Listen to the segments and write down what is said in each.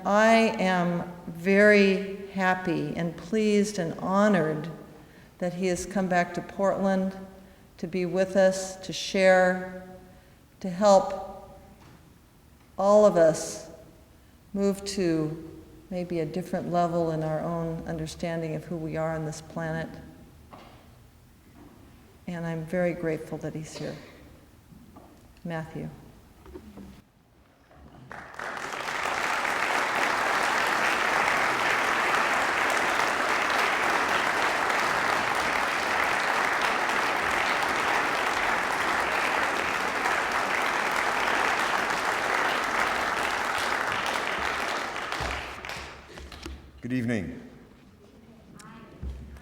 I am very happy and pleased and honored that he has come back to Portland to be with us, to share, to help all of us move to maybe a different level in our own understanding of who we are on this planet. And I'm very grateful that he's here. Matthew. Good evening.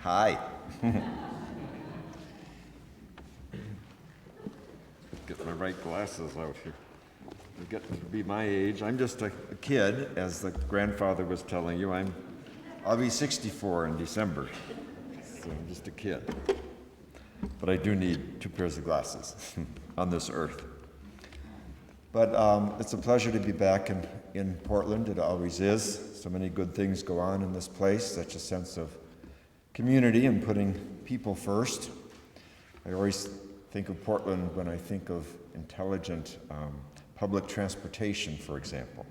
Hi. Get my right glasses out here. I get to be my age. I'm just a kid, as the grandfather was telling you. I'll be 64 in December, so I'm just a kid. But I do need 2 pairs of glasses on this earth. But it's a pleasure to be back in Portland. It always is. So many good things go on in this place, such a sense of community and putting people first. I always think of Portland when I think of intelligent public transportation, for example.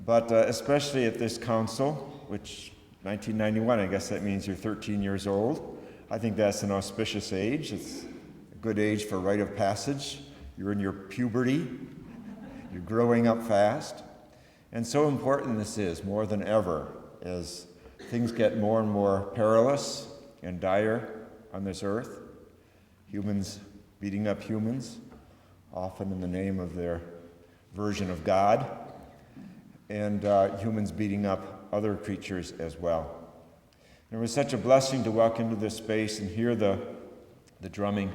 But especially at this council, which 1991, I guess that means you're 13 years old. I think that's an auspicious age. It's a good age for rite of passage. You're in your puberty. You're growing up fast. And so important this is, more than ever, as things get more and more perilous and dire on this earth. Humans beating up humans, often in the name of their version of God, and humans beating up other creatures as well. And it was such a blessing to walk into this space and hear the drumming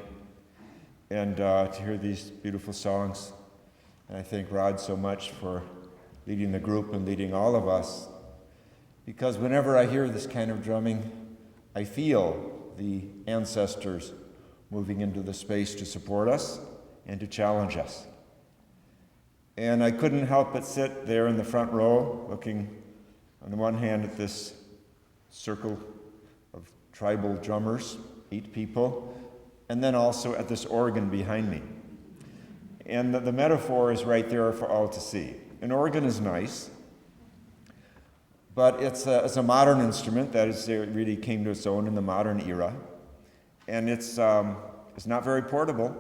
and to hear these beautiful songs. And I thank Rod so much for leading the group and leading all of us, because whenever I hear this kind of drumming, I feel the ancestors moving into the space to support us and to challenge us. And I couldn't help but sit there in the front row, looking on the one hand at this circle of tribal drummers, 8 people, and then also at this organ behind me. And the metaphor is right there for all to see. An organ is nice, but it's a modern instrument that is, it really came to its own in the modern era. And it's not very portable.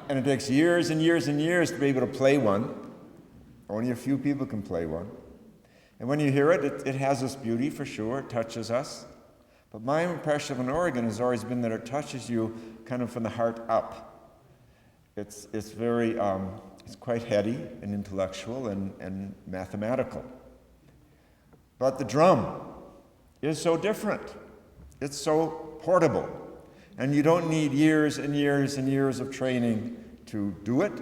And it takes years and years and years to be able to play one. Only a few people can play one. And when you hear it, it has this beauty for sure, it touches us. But my impression of an organ has always been that it touches you kind of from the heart up. It's very, it's quite heady and intellectual and mathematical. But the drum is so different. It's so portable. And you don't need years and years and years of training to do it.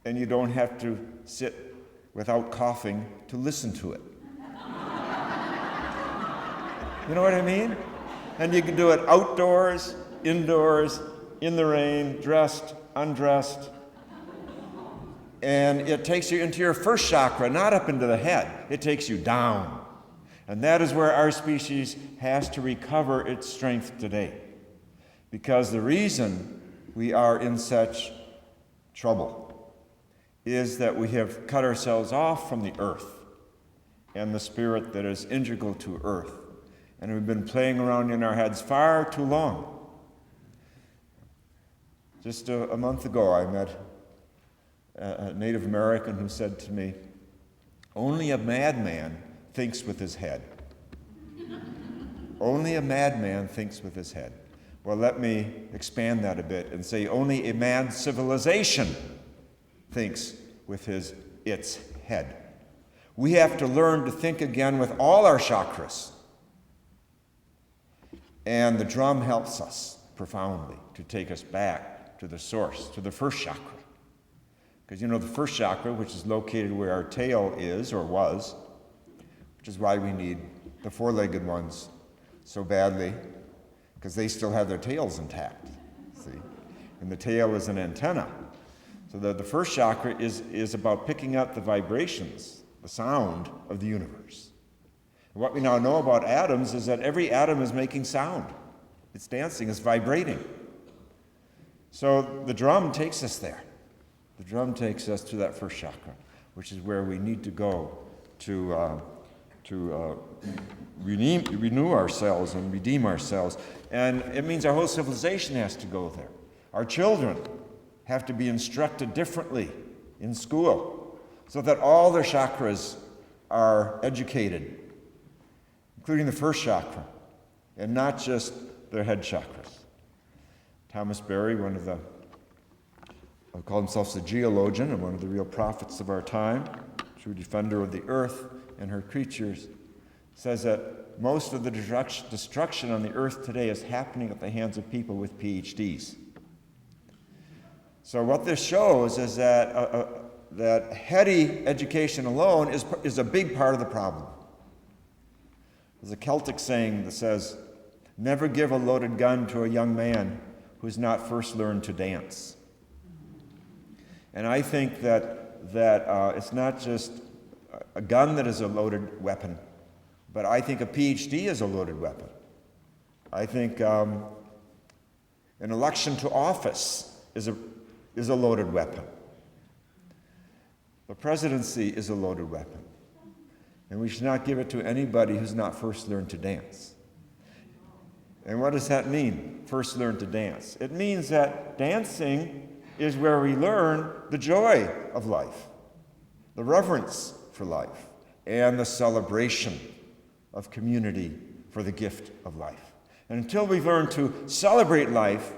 And you don't have to sit without coughing to listen to it. You know what I mean? And you can do it outdoors, indoors, in the rain, dressed, undressed. And it takes you into your first chakra, not up into the head. It takes you down. And that is where our species has to recover its strength today. Because the reason we are in such trouble is that we have cut ourselves off from the earth and the spirit that is integral to earth. And we've been playing around in our heads far too long. Just a month ago, I met a Native American who said to me, "Only a madman thinks with his head." Only a madman thinks with his head. Well, let me expand that a bit and say only a mad civilization thinks with its head. We have to learn to think again with all our chakras. And the drum helps us profoundly to take us back to the source, to the first chakra. Because you know the first chakra, which is located where our tail is or was, which is why we need the 4-legged ones so badly, because they still have their tails intact, see? And the tail is an antenna. So the first chakra is about picking up the vibrations, the sound of the universe. And what we now know about atoms is that every atom is making sound. It's dancing, it's vibrating. So the drum takes us there. The drum takes us to that first chakra, which is where we need to go to renew ourselves and redeem ourselves. And it means our whole civilization has to go there. Our children have to be instructed differently in school so that all their chakras are educated, including the first chakra, and not just their head chakras. Thomas Berry, called himself a geologian and one of the real prophets of our time, true defender of the earth and her creatures, says that most of the destruction on the earth today is happening at the hands of people with PhDs. So what this shows is that heady education alone is a big part of the problem. There's a Celtic saying that says, "Never give a loaded gun to a young man who's not first learned to dance." And I think that it's not just a gun that is a loaded weapon, but I think a PhD is a loaded weapon. I think an election to office is a loaded weapon. The presidency is a loaded weapon. And we should not give it to anybody who's not first learned to dance. And what does that mean, first learn to dance? It means that dancing is where we learn the joy of life, the reverence for life, and the celebration of community for the gift of life. And until we learn to celebrate life,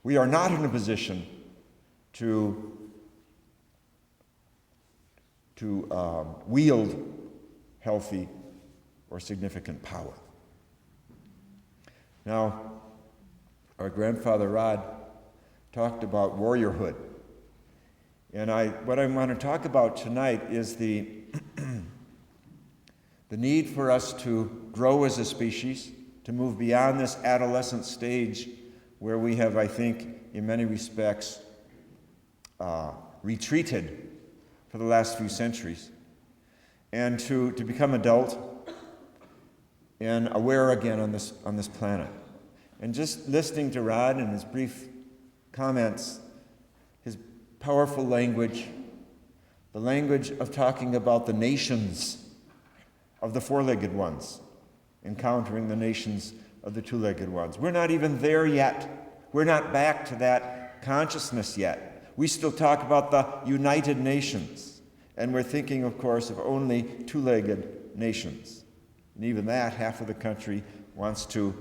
we are not in a position to wield healthy or significant power. Now, our grandfather Rod talked about warriorhood. And what I want to talk about tonight is the need for us to grow as a species, to move beyond this adolescent stage where we have, I think, in many respects, retreated for the last few centuries, and to become adult and aware again on this planet. And just listening to Rod and his brief comments, his powerful language, the language of talking about the nations of the four-legged ones, encountering the nations of the two-legged ones. We're not even there yet. We're not back to that consciousness yet. We still talk about the United Nations, and we're thinking, of course, of only two-legged nations. And even that, half of the country wants to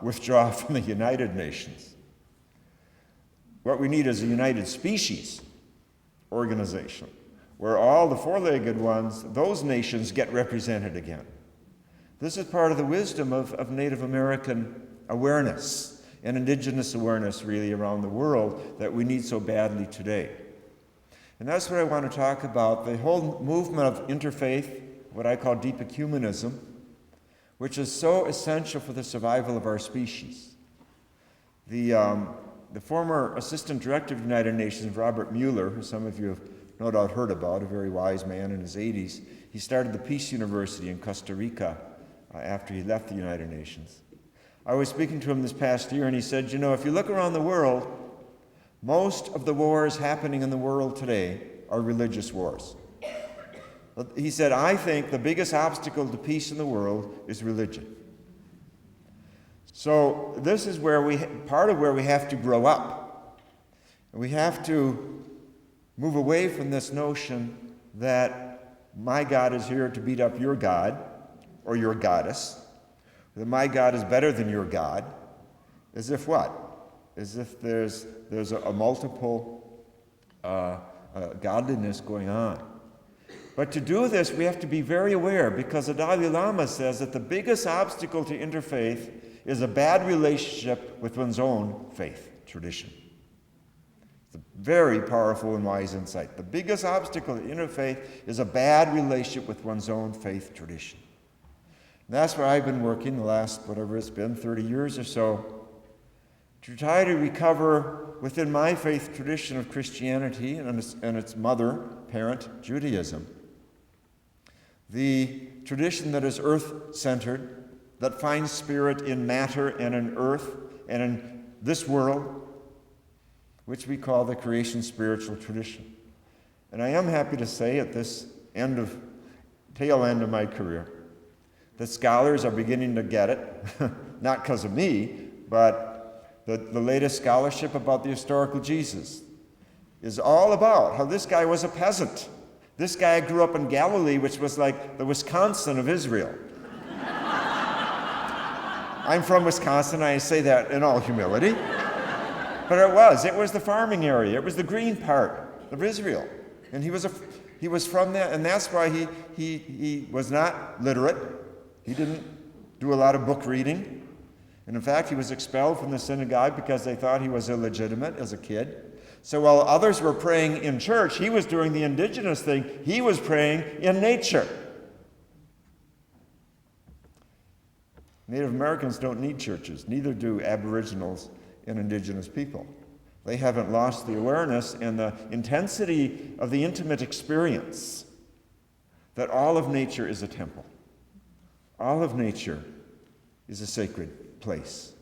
withdraw from the United Nations. What we need is a United Species organization, where all the four-legged ones, those nations, get represented again. This is part of the wisdom of Native American awareness and indigenous awareness, really, around the world that we need so badly today. And that's what I want to talk about, the whole movement of interfaith, what I call deep ecumenism, which is so essential for the survival of our species. The former Assistant Director of the United Nations, Robert Mueller, who some of you have no doubt heard about, a very wise man in his 80s, he started the Peace University in Costa Rica after he left the United Nations. I was speaking to him this past year, and he said, if you look around the world, most of the wars happening in the world today are religious wars. He said, I think the biggest obstacle to peace in the world is religion. So this is part of where we have to grow up. We have to move away from this notion that my God is here to beat up your God or your goddess, that my God is better than your God, as if what? As if there's a multiple godliness going on. But to do this, we have to be very aware, because the Dalai Lama says that the biggest obstacle to interfaith is a bad relationship with one's own faith tradition. It's a very powerful and wise insight. The biggest obstacle to interfaith is a bad relationship with one's own faith tradition. And that's where I've been working the last, 30 years or so, to try to recover within my faith tradition of Christianity and its mother, parent, Judaism, the tradition that is earth-centered, that finds spirit in matter and in earth and in this world, which we call the creation spiritual tradition. And I am happy to say at this tail end of my career that scholars are beginning to get it, not because of me, but the latest scholarship about the historical Jesus is all about how this guy was a peasant. This guy grew up in Galilee, which was like the Wisconsin of Israel. I'm from Wisconsin, I say that in all humility. But it was the farming area, it was the green part of Israel. And he was from that, and that's why he was not literate. He didn't do a lot of book reading. And in fact, he was expelled from the synagogue because they thought he was illegitimate as a kid. So while others were praying in church, he was doing the indigenous thing. He was praying in nature. Native Americans don't need churches, neither do Aboriginals and indigenous people. They haven't lost the awareness and the intensity of the intimate experience that all of nature is a temple. All of nature is a sacred place.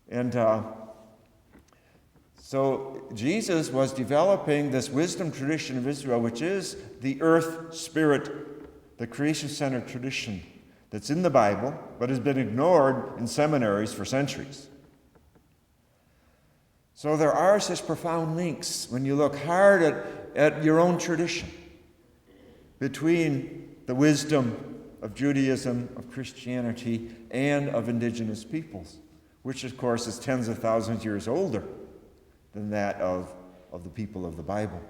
And so Jesus was developing this wisdom tradition of Israel, which is the earth spirit, the creation-centered tradition that's in the Bible, but has been ignored in seminaries for centuries. So there are such profound links when you look hard at your own tradition between the wisdom of Judaism, of Christianity, and of indigenous peoples, which of course is tens of thousands of years older than that of the people of the Bible.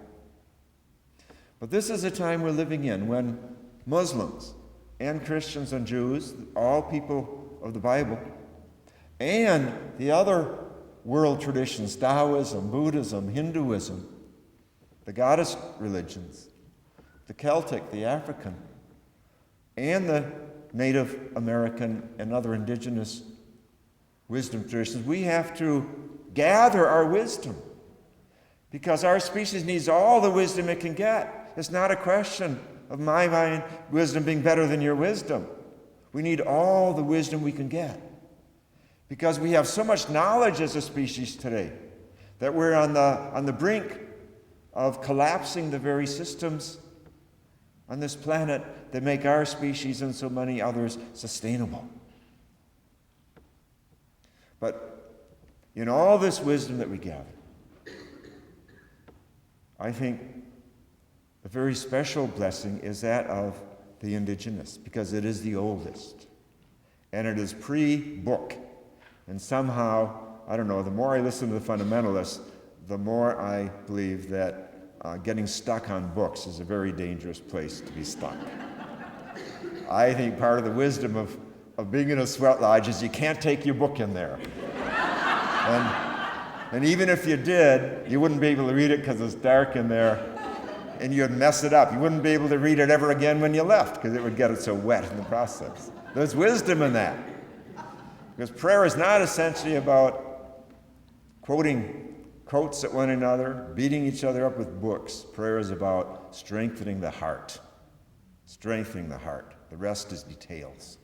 But this is a time we're living in when Muslims and Christians and Jews, all people of the Bible, and the other world traditions, Taoism, Buddhism, Hinduism, the goddess religions, the Celtic, the African, and the Native American and other indigenous wisdom traditions, we have to gather our wisdom because our species needs all the wisdom it can get. It's not a question of my wisdom being better than your wisdom. We need all the wisdom we can get because we have so much knowledge as a species today that we're on the brink of collapsing the very systems on this planet that make our species and so many others sustainable. But in all this wisdom that we gather, I think a very special blessing is that of the indigenous, because it is the oldest. And it is pre-book. And somehow, I don't know, the more I listen to the fundamentalists, the more I believe that getting stuck on books is a very dangerous place to be stuck. I think part of the wisdom of being in a sweat lodge is you can't take your book in there. And even if you did, you wouldn't be able to read it because it's dark in there, and you'd mess it up. You wouldn't be able to read it ever again when you left because it would get it so wet in the process. There's wisdom in that. Because prayer is not essentially about quoting quotes at one another, beating each other up with books. Prayer is about strengthening the heart. Strengthening the heart. The rest is details.